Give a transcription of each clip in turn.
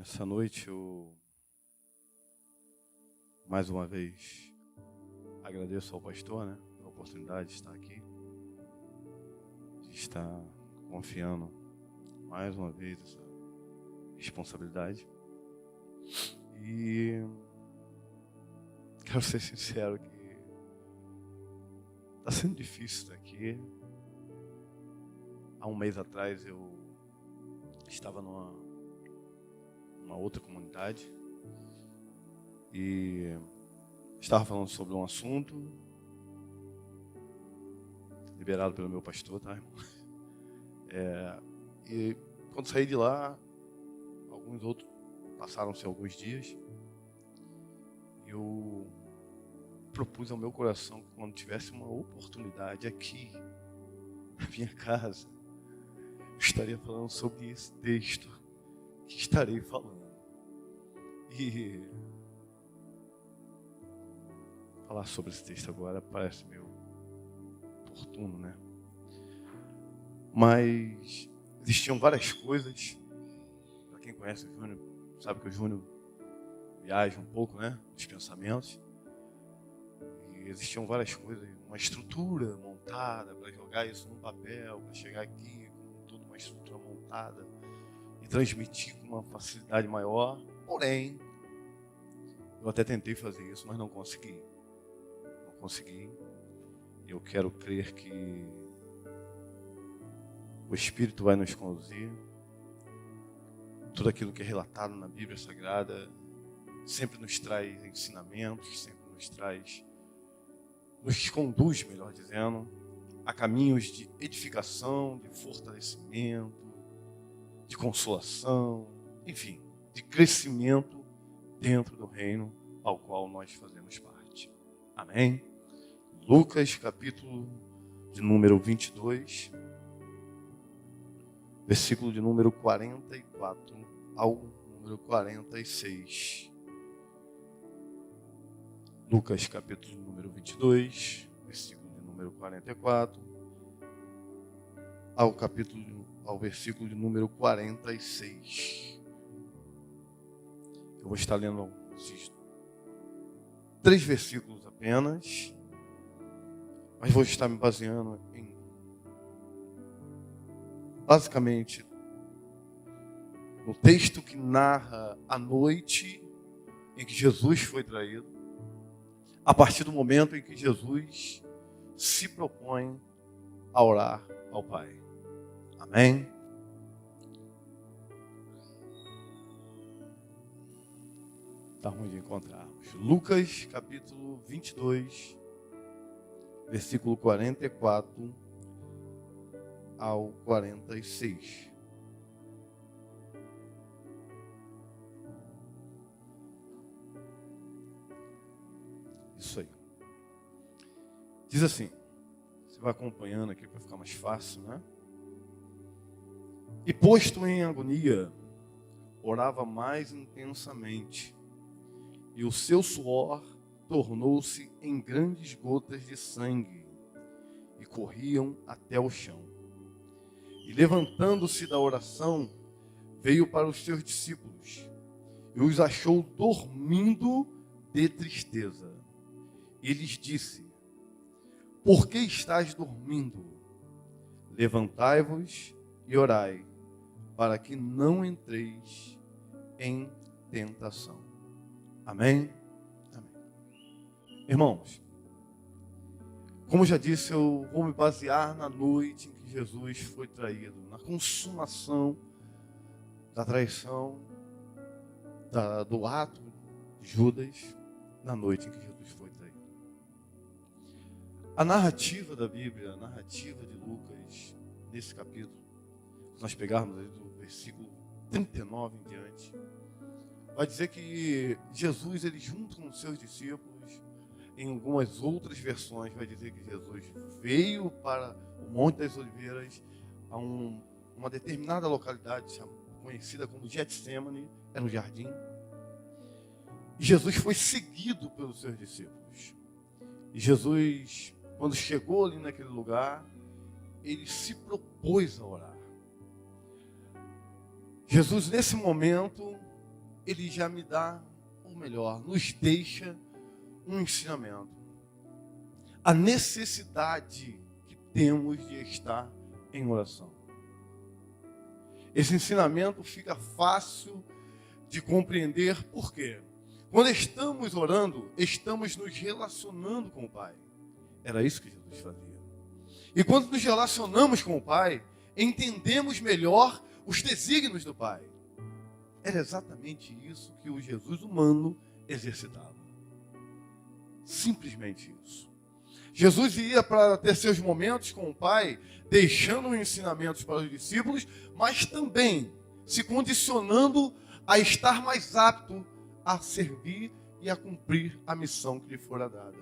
Essa noite eu, mais uma vez, agradeço ao pastor, a oportunidade de estar aqui, de estar confiando mais uma vez essa responsabilidade. E quero ser sincero que está sendo difícil estar aqui. Há um mês atrás eu estava numa outra comunidade e estava falando sobre um assunto liberado pelo meu pastor, tá, irmão? E quando saí de lá, alguns outros passaram-se alguns dias e eu propus ao meu coração que quando tivesse uma oportunidade aqui na minha casa, eu estaria falando sobre esse texto que estarei falando. E falar sobre esse texto agora parece meio oportuno, né? Mas existiam várias coisas. Para quem conhece o Júnior, sabe que o Júnior viaja um pouco, nos pensamentos. E existiam várias coisas, uma estrutura montada para jogar isso no papel, para chegar aqui com toda uma estrutura montada e transmitir com uma facilidade maior. Porém, eu até tentei fazer isso, mas não consegui. Não consegui. Eu quero crer que o Espírito vai nos conduzir. Tudo aquilo que é relatado na Bíblia Sagrada sempre nos traz ensinamentos, sempre nos conduz, melhor dizendo, a caminhos de edificação, de fortalecimento, de consolação, enfim, de crescimento dentro do reino ao qual nós fazemos parte. Amém? Lucas, capítulo de número 22, versículo de número 44 ao número 46. Lucas, capítulo de número 22, versículo de número 44 ao versículo de número 46. Eu vou estar lendo esses 3 versículos apenas, mas vou estar me baseando em, basicamente, no texto que narra a noite em que Jesus foi traído, a partir do momento em que Jesus se propõe a orar ao Pai. Amém? Está ruim de encontrarmos. Lucas, capítulo 22, versículo 44 ao 46. Isso aí. Diz assim, você vai acompanhando aqui para ficar mais fácil, E posto em agonia, orava mais intensamente, e o seu suor tornou-se em grandes gotas de sangue, e corriam até o chão. E levantando-se da oração, veio para os seus discípulos, e os achou dormindo de tristeza. E lhes disse: por que estáis dormindo? Levantai-vos e orai, para que não entreis em tentação. Amém? Amém. Irmãos, como já disse, eu vou me basear na noite em que Jesus foi traído, na consumação da traição, do ato de Judas, na noite em que Jesus foi traído. A narrativa da Bíblia, a narrativa de Lucas, nesse capítulo, se nós pegarmos aí do versículo 39 em diante, vai dizer que Jesus, ele junto com os seus discípulos, em algumas outras versões, vai dizer que Jesus veio para o Monte das Oliveiras, a uma determinada localidade conhecida como Getsêmani, era um jardim. E Jesus foi seguido pelos seus discípulos. E Jesus, quando chegou ali naquele lugar, ele se propôs a orar. Jesus, nesse momento, ele já me dá, ou melhor, nos deixa um ensinamento. A necessidade que temos de estar em oração. Esse ensinamento fica fácil de compreender por quê? Quando estamos orando, estamos nos relacionando com o Pai. Era isso que Jesus fazia. E quando nos relacionamos com o Pai, entendemos melhor os desígnios do Pai. Era exatamente isso que o Jesus humano exercitava. Simplesmente isso. Jesus ia para ter seus momentos com o Pai, deixando ensinamentos para os discípulos, mas também se condicionando a estar mais apto a servir e a cumprir a missão que lhe fora dada,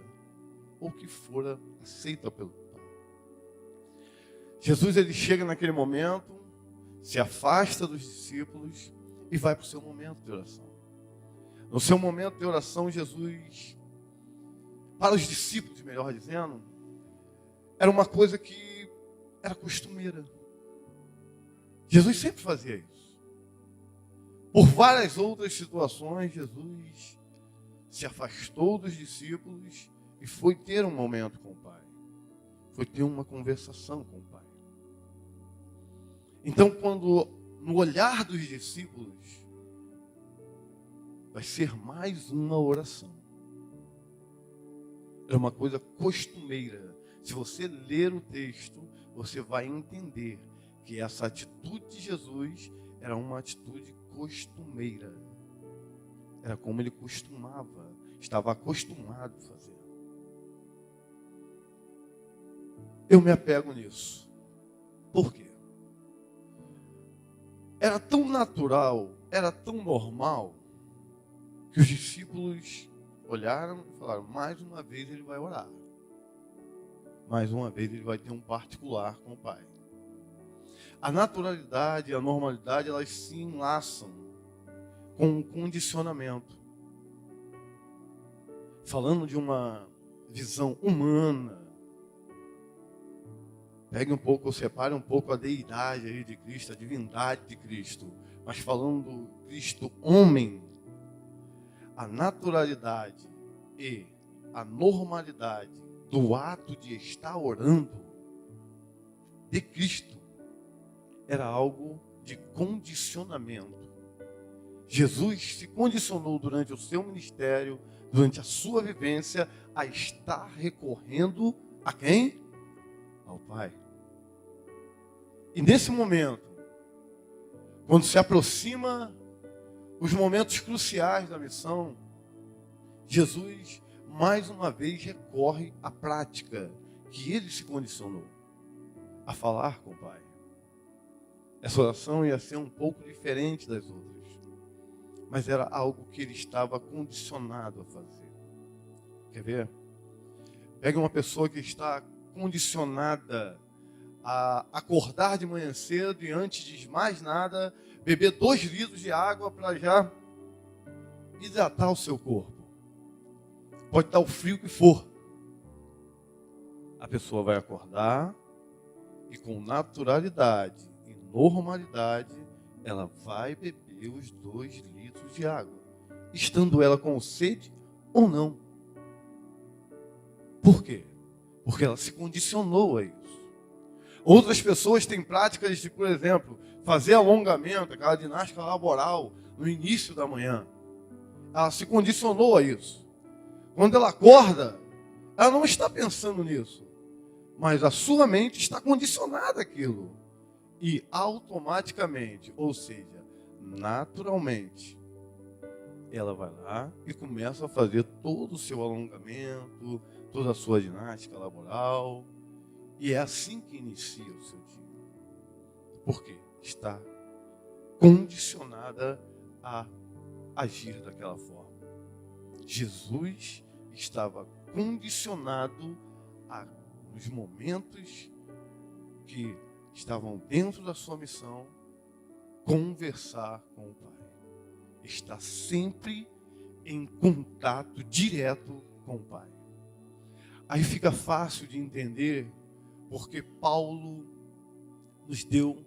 ou que fora aceita pelo Pai. Jesus, ele chega naquele momento, se afasta dos discípulos e vai para o seu momento de oração. No seu momento de oração, Jesus, para os discípulos, melhor dizendo, era uma coisa que era costumeira. Jesus sempre fazia isso. Por várias outras situações, Jesus se afastou dos discípulos e foi ter um momento com o Pai. Foi ter uma conversação com o Pai. Então, quando no olhar dos discípulos, vai ser mais uma oração. É uma coisa costumeira. Se você ler o texto, você vai entender que essa atitude de Jesus era uma atitude costumeira. Era como ele costumava, estava acostumado a fazer. Eu me apego nisso. Por quê? Era tão natural, era tão normal, que os discípulos olharam e falaram, mais uma vez ele vai orar. Mais uma vez ele vai ter um particular com o Pai. A naturalidade e a normalidade, elas se enlaçam com um condicionamento. Falando de uma visão humana, pegue um pouco, ou separe um pouco a deidade aí de Cristo, a divindade de Cristo, mas falando do Cristo homem, a naturalidade e a normalidade do ato de estar orando de Cristo era algo de condicionamento. Jesus se condicionou durante o seu ministério, durante a sua vivência, a estar recorrendo a quem? Ao Pai. E nesse momento, quando se aproxima os momentos cruciais da missão, Jesus mais uma vez recorre à prática que ele se condicionou a falar com o Pai. Essa oração ia ser um pouco diferente das outras, mas era algo que ele estava condicionado a fazer. Quer ver? Pega uma pessoa que está condicionada a acordar de manhã cedo e antes de mais nada, beber 2 litros de água para já hidratar o seu corpo. Pode estar o frio que for. A pessoa vai acordar e com naturalidade e normalidade, ela vai beber os 2 litros de água, estando ela com sede ou não. Por quê? Porque ela se condicionou a isso. Outras pessoas têm práticas de, por exemplo, fazer alongamento, aquela ginástica laboral no início da manhã. Ela se condicionou a isso. Quando ela acorda, ela não está pensando nisso, mas a sua mente está condicionada àquilo. E automaticamente, ou seja, naturalmente, ela vai lá e começa a fazer todo o seu alongamento, toda a sua ginástica laboral. E é assim que inicia o seu dia. Por quê? Está condicionada a agir daquela forma. Jesus estava condicionado nos momentos que estavam dentro da sua missão, conversar com o Pai. Está sempre em contato direto com o Pai. Aí fica fácil de entender porque Paulo nos deu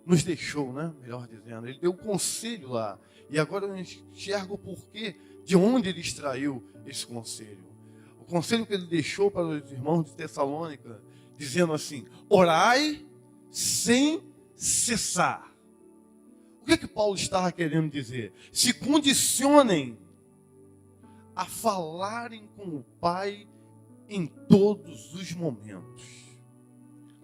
nos deixou, né? Melhor dizendo. Ele deu conselho lá. E agora eu enxergo o porquê, de onde ele extraiu esse conselho. O conselho que ele deixou para os irmãos de Tessalônica, dizendo assim: orai sem cessar. O que Paulo estava querendo dizer? Se condicionem a falarem com o Pai em todos os momentos.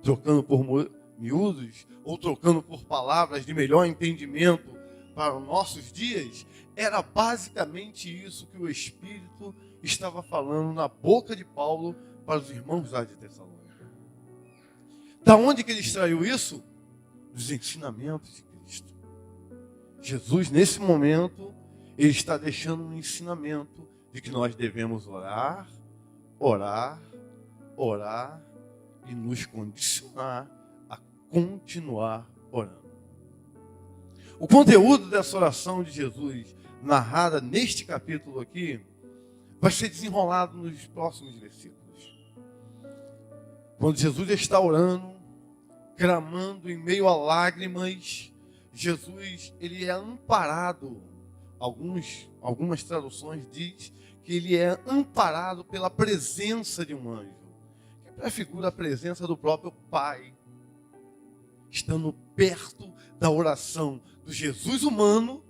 Trocando por miúdos, ou trocando por palavras de melhor entendimento para os nossos dias, era basicamente isso que o Espírito estava falando na boca de Paulo para os irmãos lá de Tessalônica. Da onde que ele extraiu isso? Dos ensinamentos de Cristo. Jesus, nesse momento, ele está deixando um ensinamento de que nós devemos orar, orar, orar e nos condicionar a continuar orando. O conteúdo dessa oração de Jesus, narrada neste capítulo aqui, vai ser desenrolado nos próximos versículos. Quando Jesus está orando, clamando em meio a lágrimas, Jesus, ele é amparado. Algumas traduções diz que ele é amparado pela presença de um anjo, que prefigura a presença do próprio Pai, estando perto da oração do Jesus humano,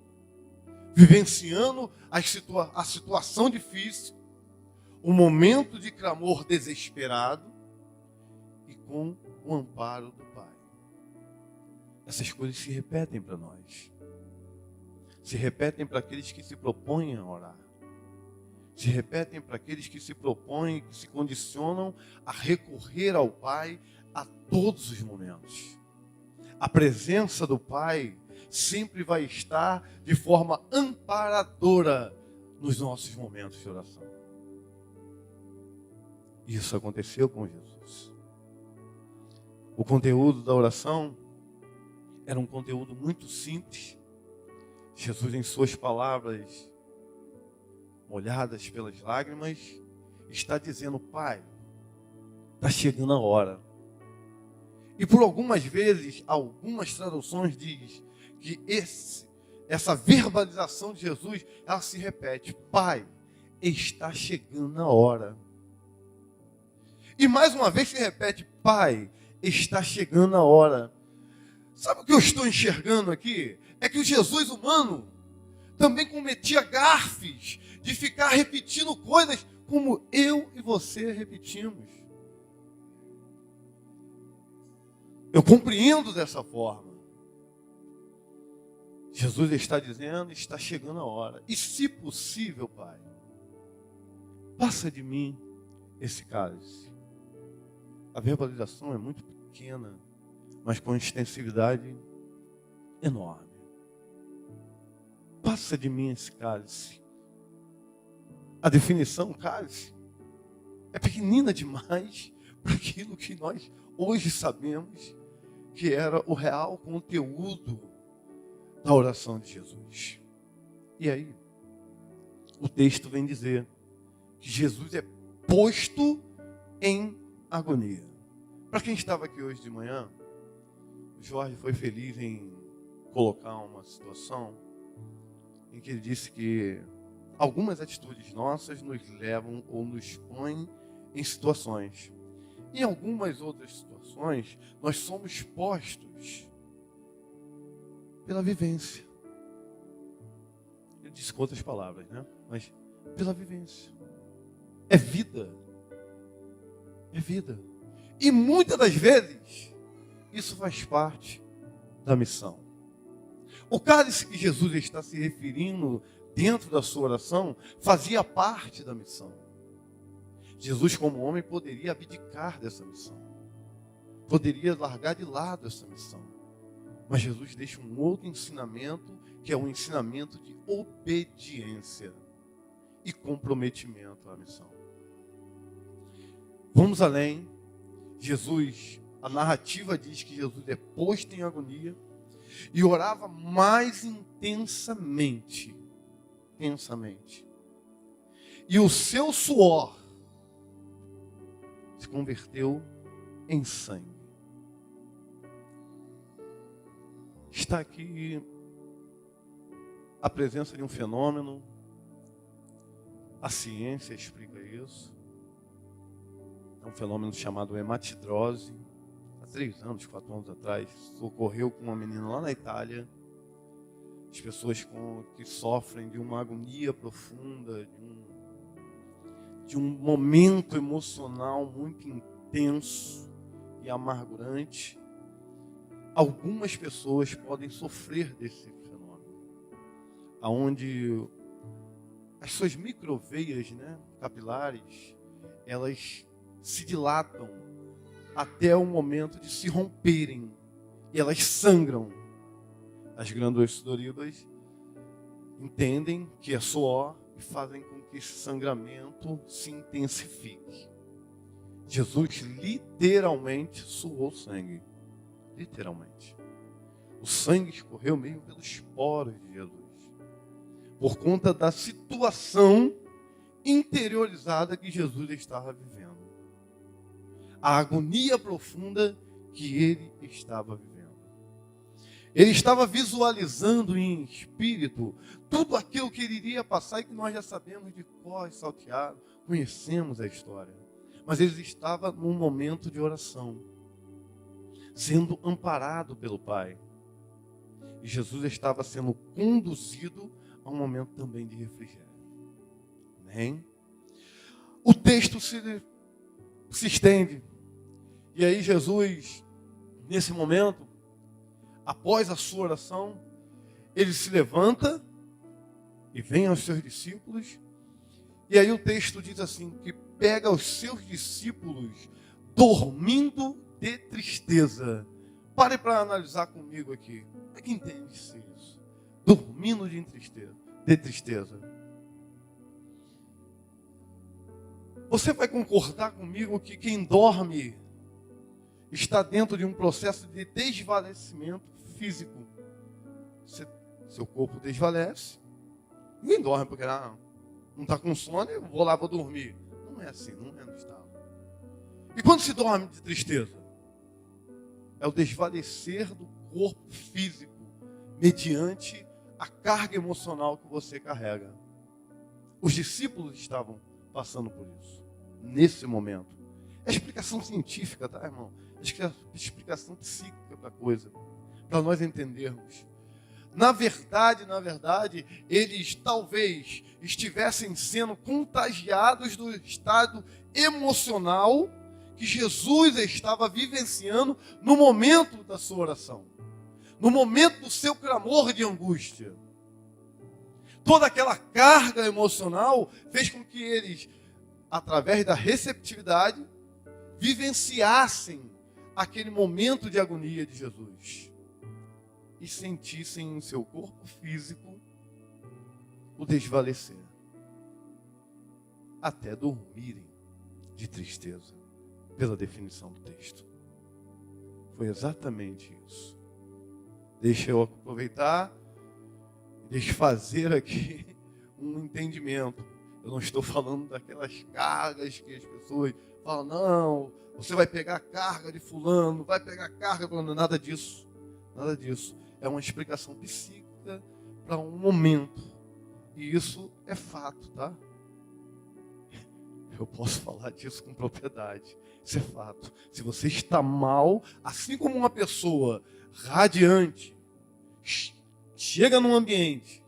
vivenciando a situação difícil, o momento de clamor desesperado e com o amparo do Pai. Essas coisas se repetem para nós. Se repetem para aqueles que se propõem a orar. Se repetem para aqueles que se propõem, que se condicionam a recorrer ao Pai a todos os momentos. A presença do Pai sempre vai estar de forma amparadora nos nossos momentos de oração. Isso aconteceu com Jesus. O conteúdo da oração era um conteúdo muito simples. Jesus, em suas palavras molhadas pelas lágrimas, está dizendo: Pai, está chegando a hora. E por algumas vezes, algumas traduções diz que essa verbalização de Jesus, ela se repete: Pai, está chegando a hora. E mais uma vez se repete: Pai, está chegando a hora. Sabe o que eu estou enxergando aqui? É que o Jesus humano também cometia gafes de ficar repetindo coisas como eu e você repetimos. Eu compreendo dessa forma. Jesus está dizendo: está chegando a hora. E se possível, Pai, passa de mim esse cálice. A verbalização é muito pequena, mas com extensividade enorme. Passa de mim esse cálice. A definição cálice é pequenina demais para aquilo que nós hoje sabemos que era o real conteúdo da oração de Jesus. E aí, o texto vem dizer que Jesus é posto em agonia. Para quem estava aqui hoje de manhã, o Jorge foi feliz em colocar uma situação em que ele disse que algumas atitudes nossas nos levam ou nos põem em situações. Em algumas outras situações, nós somos postos pela vivência. Ele disse com outras palavras, né? Mas pela vivência. É vida. É vida. E muitas das vezes, isso faz parte da missão. O cálice que Jesus está se referindo dentro da sua oração fazia parte da missão. Jesus, como homem, poderia abdicar dessa missão. Poderia largar de lado essa missão. Mas Jesus deixa um outro ensinamento, que é um ensinamento de obediência e comprometimento à missão. Vamos além. Jesus, a narrativa diz que Jesus é posto em agonia e orava mais intensamente. E o seu suor se converteu em sangue. está aqui a presença de um fenômeno. A ciência explica isso. É um fenômeno chamado hematidrose. Há 3 anos, 4 anos atrás, ocorreu com uma menina lá na Itália. As pessoas que sofrem de uma agonia profunda, de um momento emocional muito intenso e amargurante. Algumas pessoas podem sofrer desse fenômeno, onde as suas microveias, capilares, elas se dilatam até o momento de se romperem e elas sangram. As glândulas sudoríparas entendem que é suor e fazem com que esse sangramento se intensifique. Jesus literalmente suou sangue. Literalmente. O sangue escorreu mesmo pelos poros de Jesus. Por conta da situação interiorizada que Jesus estava vivendo. A agonia profunda que ele estava vivendo. Ele estava visualizando em espírito tudo aquilo que ele iria passar e que nós já sabemos de cor e salteado, conhecemos a história. Mas ele estava num momento de oração, sendo amparado pelo Pai. E Jesus estava sendo conduzido a um momento também de refrigério. Amém? O texto se estende. E aí Jesus, nesse momento, após a sua oração, ele se levanta e vem aos seus discípulos. E aí o texto diz assim, que pega os seus discípulos dormindo de tristeza. Pare para analisar comigo aqui. Como é que entende-se isso? Dormindo de tristeza. Você vai concordar comigo que quem dorme está dentro de um processo de desvanecimento físico. Seu corpo desvanece. Ninguém dorme porque não está com sono, eu vou dormir. Não é assim, não é no estado. E quando se dorme de tristeza? É o desvanecer do corpo físico mediante a carga emocional que você carrega. Os discípulos estavam passando por isso, nesse momento. É explicação científica, tá, irmão? É explicação psíquica da coisa, para nós entendermos. Na verdade, eles talvez estivessem sendo contagiados do estado emocional que Jesus estava vivenciando no momento da sua oração, no momento do seu clamor de angústia. Toda aquela carga emocional fez com que eles, através da receptividade, vivenciassem aquele momento de agonia de Jesus e sentissem em seu corpo físico o desvalecer, até dormirem de tristeza, pela definição do texto. Foi exatamente isso. Deixa eu aproveitar e desfazer aqui um entendimento. Eu não estou falando daquelas cargas que as pessoas falam, não, você vai pegar a carga de fulano, vai pegar a carga de fulano, nada disso. Nada disso. É uma explicação psíquica para um momento. E isso é fato, tá? Eu posso falar disso com propriedade. Isso é fato. Se você está mal, assim como uma pessoa radiante chega num ambiente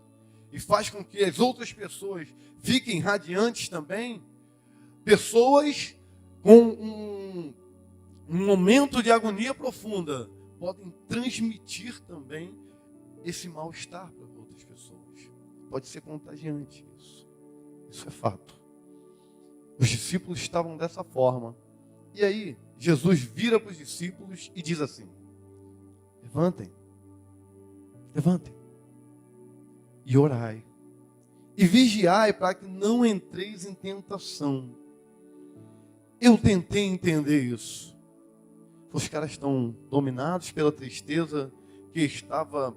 e faz com que as outras pessoas fiquem radiantes também, pessoas com um momento de agonia profunda podem transmitir também esse mal-estar para outras pessoas. Pode ser contagiante isso. Isso é fato. Os discípulos estavam dessa forma. E aí, Jesus vira para os discípulos e diz assim: levantem e orai, e vigiai para que não entreis em tentação. Eu tentei entender isso. Os caras estão dominados pela tristeza que estava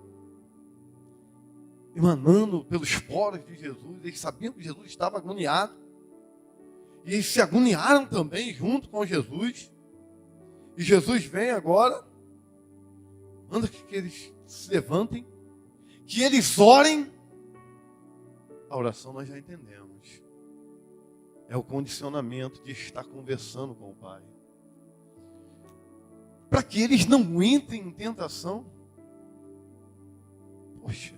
emanando pelos poros de Jesus. Eles sabiam que Jesus estava agoniado. E eles se agoniaram também junto com Jesus. E Jesus vem agora, manda que eles se levantem, que eles orem. A oração nós já entendemos. É o condicionamento de estar conversando com o Pai. Para que eles não entrem em tentação. Poxa.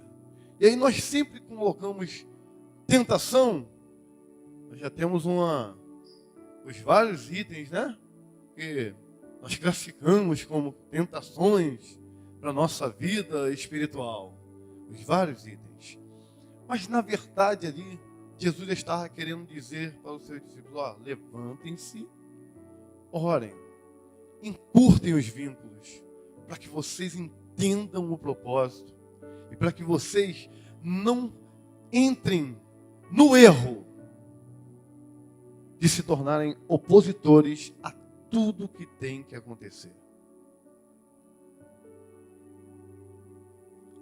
E aí nós sempre colocamos tentação. Nós já temos os vários itens, né? Que nós classificamos como tentações para a nossa vida espiritual. Os vários itens. Mas na verdade ali, Jesus estava querendo dizer para os seus discípulos, levantem-se, orem, encurtem os vínculos, para que vocês entendam o propósito e para que vocês não entrem no erro de se tornarem opositores a tudo que tem que acontecer.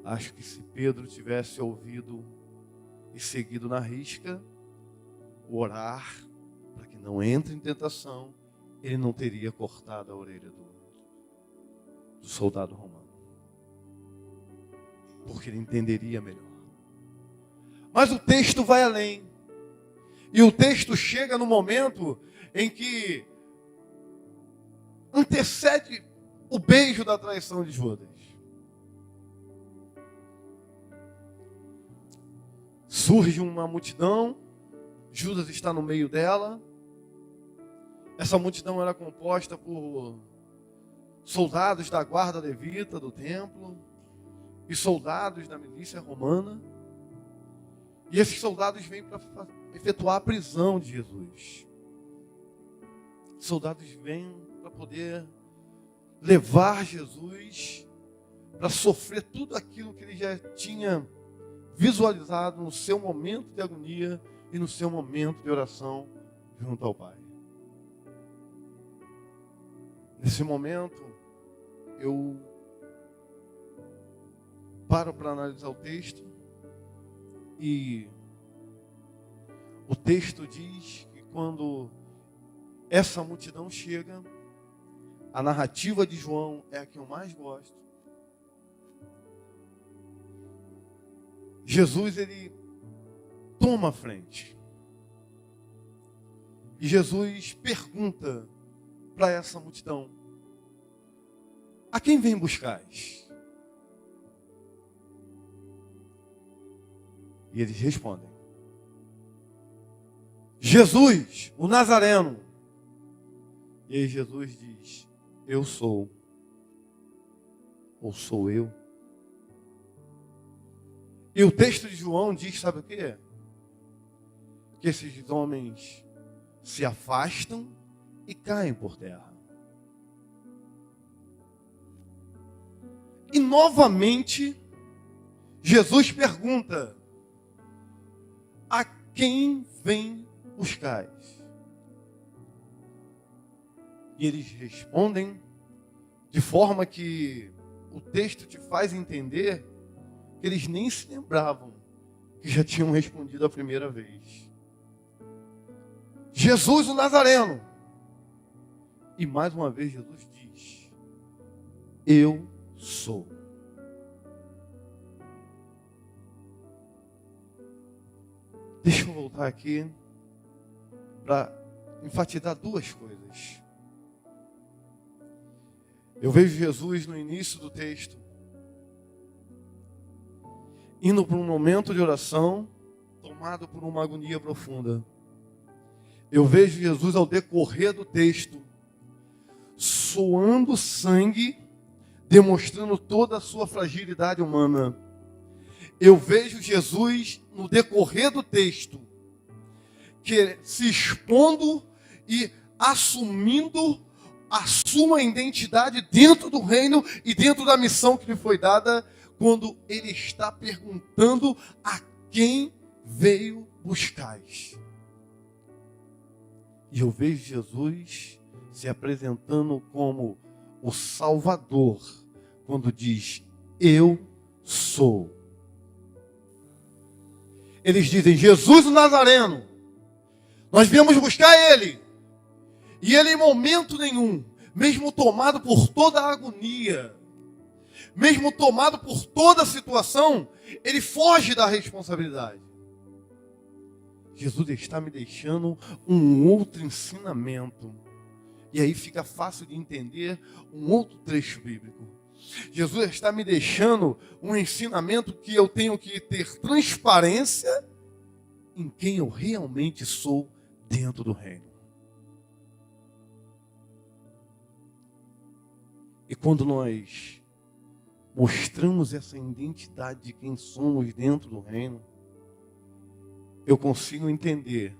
Acho que se Pedro tivesse ouvido e seguido na risca, orar para que não entre em tentação, ele não teria cortado a orelha do soldado romano. Porque ele entenderia melhor. Mas o texto vai além. E o texto chega no momento em que antecede o beijo da traição de Judas. Surge uma multidão, Judas está no meio dela. Essa multidão era composta por soldados da guarda levita do templo e soldados da milícia romana. E esses soldados vêm para efetuar a prisão de Jesus. Os soldados vêm para poder levar Jesus para sofrer tudo aquilo que ele já tinha visualizado no seu momento de agonia e no seu momento de oração junto ao Pai. Nesse momento, eu paro para analisar o texto e o texto diz que quando essa multidão chega, a narrativa de João é a que eu mais gosto. Jesus, ele toma a frente. E Jesus pergunta para essa multidão: a quem vem buscais? E eles respondem: Jesus, o Nazareno. E aí Jesus diz: eu sou, ou sou eu. E o texto de João diz, sabe o quê? Que esses homens se afastam e caem por terra. E novamente, Jesus pergunta: a quem vem buscais? E eles respondem de forma que o texto te faz entender que eles nem se lembravam que já tinham respondido a primeira vez. Jesus o Nazareno. E mais uma vez Jesus diz: eu sou. Deixa eu voltar aqui para enfatizar duas coisas. Eu vejo Jesus no início do texto indo para um momento de oração, tomado por uma agonia profunda. Eu vejo Jesus ao decorrer do texto, suando sangue, demonstrando toda a sua fragilidade humana. Eu vejo Jesus no decorrer do texto, que se expondo e assumindo a sua identidade dentro do reino e dentro da missão que lhe foi dada, quando ele está perguntando a quem veio buscais. E eu vejo Jesus se apresentando como o Salvador, quando diz: eu sou. Eles dizem: Jesus o Nazareno, nós viemos buscar ele. E ele, em momento nenhum, mesmo tomado por toda a agonia, mesmo tomado por toda a situação, ele foge da responsabilidade. Jesus está me deixando um outro ensinamento. E aí fica fácil de entender um outro trecho bíblico. Jesus está me deixando um ensinamento que eu tenho que ter transparência em quem eu realmente sou dentro do reino. E quando nós mostramos essa identidade de quem somos dentro do reino, eu consigo entender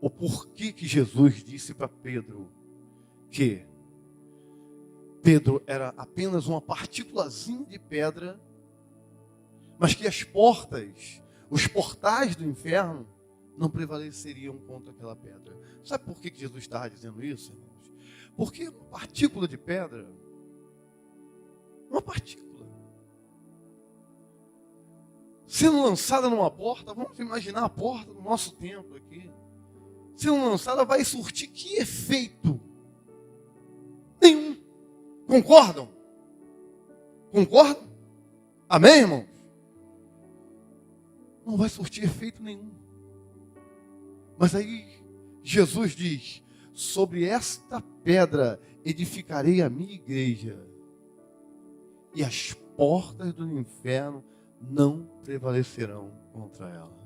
o porquê que Jesus disse para Pedro que Pedro era apenas uma partículazinha de pedra, mas que as portas, os portais do inferno não prevaleceriam contra aquela pedra. Sabe por que Jesus estava dizendo isso, irmãos? Porque uma partícula de pedra, uma partícula, sendo lançada numa porta, vamos imaginar a porta do nosso templo aqui, sendo lançada, vai surtir que efeito? Nenhum. Concordam? Concordam? Amém, irmãos? Não vai surtir efeito nenhum. Mas aí Jesus diz: sobre esta pedra edificarei a minha igreja, e as portas do inferno não prevalecerão contra ela.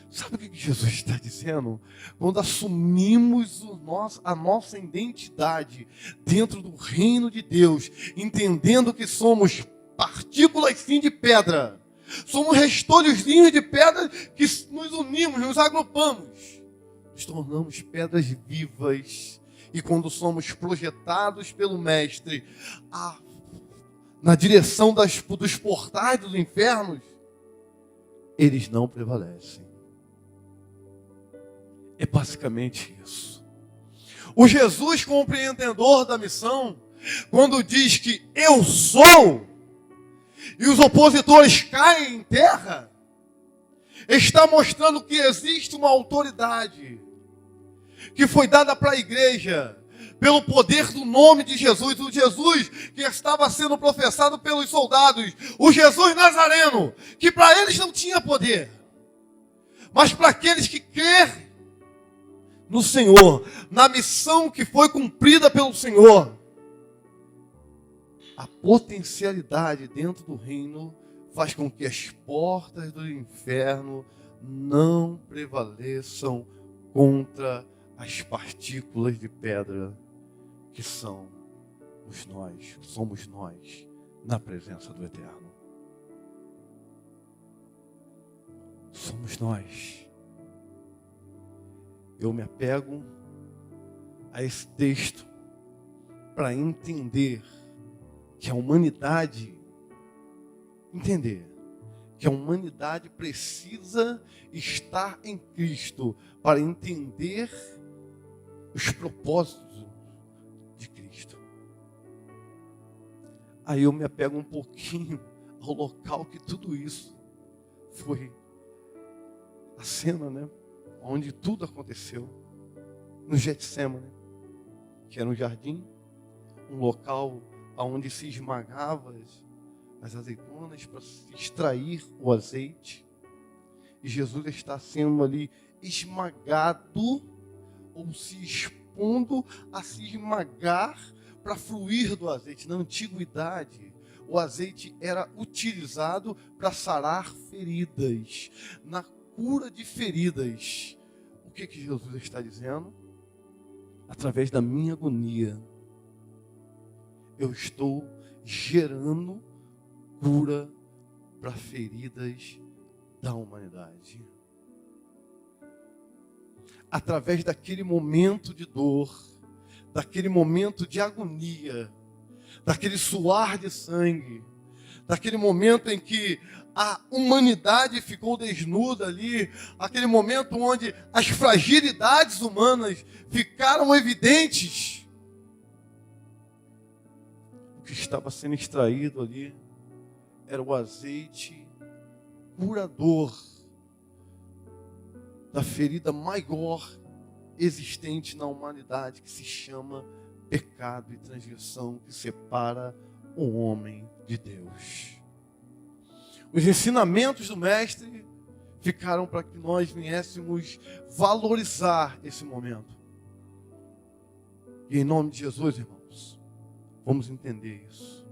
Sabe o que Jesus está dizendo? Quando assumimos a nossa identidade dentro do reino de Deus, entendendo que somos partículas sim de pedra, somos restolhozinhos de pedra que nos unimos, nos agrupamos, nos tornamos pedras vivas, e quando somos projetados pelo Mestre na direção dos portais dos infernos, eles não prevalecem. É basicamente isso. O Jesus compreendedor da missão, quando diz que eu sou, e os opositores caem em terra, está mostrando que existe uma autoridade que foi dada para a igreja pelo poder do nome de Jesus, o Jesus que estava sendo professado pelos soldados, o Jesus Nazareno, que para eles não tinha poder, mas para aqueles que crerem no Senhor, na missão que foi cumprida pelo Senhor, a potencialidade dentro do reino faz com que as portas do inferno não prevaleçam contra as partículas de pedra que somos nós na presença do Eterno. Somos nós. Eu me apego a esse texto para entender que a humanidade precisa estar em Cristo para entender os propósitos de Cristo. Aí eu me apego um pouquinho ao local que tudo isso foi a cena, né? Onde tudo aconteceu, no Getsêmani, que era um jardim, um local onde se esmagava as azeitonas para se extrair o azeite. E Jesus está sendo ali esmagado, ou se expondo a se esmagar para fluir do azeite. Na antiguidade, o azeite era utilizado para sarar feridas, na cura de feridas. O que Jesus está dizendo? Através da minha agonia, eu estou gerando cura para feridas da humanidade. Através daquele momento de dor, daquele momento de agonia, daquele suar de sangue, daquele momento em que a humanidade ficou desnuda ali, aquele momento onde as fragilidades humanas ficaram evidentes. O que estava sendo extraído ali era o azeite curador da ferida maior existente na humanidade, que se chama pecado e transgressão, que separa o homem de Deus. Os ensinamentos do mestre ficaram para que nós viéssemos valorizar esse momento. E em nome de Jesus, irmãos, vamos entender isso,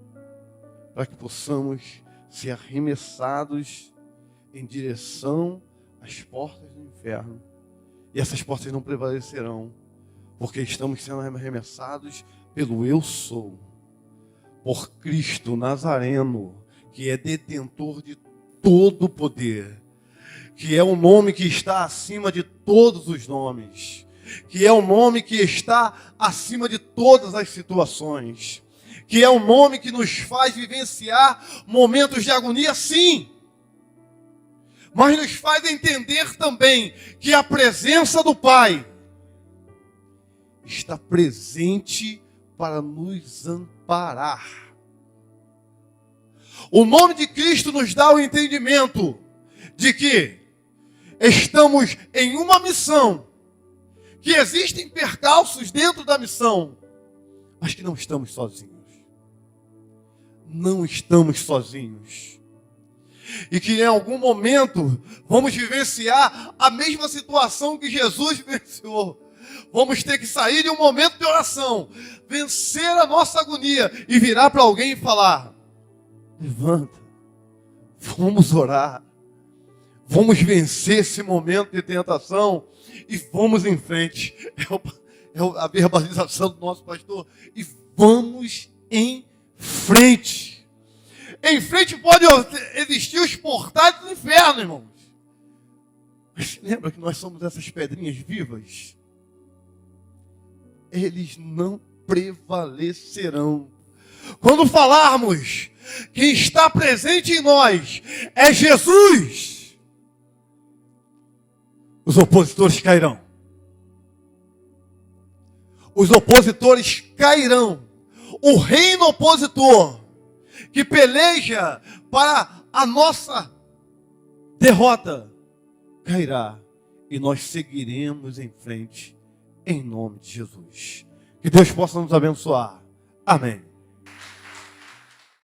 para que possamos ser arremessados em direção às portas do inferno. E essas portas não prevalecerão, porque estamos sendo arremessados pelo eu sou, por Cristo Nazareno, que é detentor de todo o poder, que é o nome que está acima de todos os nomes, que é o nome que está acima de todas as situações, que é o nome que nos faz vivenciar momentos de agonia, sim, mas nos faz entender também que a presença do Pai está presente para nos amparar. O nome de Cristo nos dá o entendimento de que estamos em uma missão, que existem percalços dentro da missão, mas que não estamos sozinhos. Não estamos sozinhos. E que em algum momento vamos vivenciar a mesma situação que Jesus vivenciou. Vamos ter que sair de um momento de oração, vencer a nossa agonia e virar para alguém e falar: levanta, vamos orar, vamos vencer esse momento de tentação e vamos em frente. É a verbalização do nosso pastor. E vamos em frente. Em frente pode existir os portais do inferno, irmãos. Mas lembra que nós somos essas pedrinhas vivas? Eles não prevalecerão. Quando falarmos que está presente em nós é Jesus, os opositores cairão. Os opositores cairão. O reino opositor que peleja para a nossa derrota cairá. E nós seguiremos em frente em nome de Jesus. Que Deus possa nos abençoar. Amém.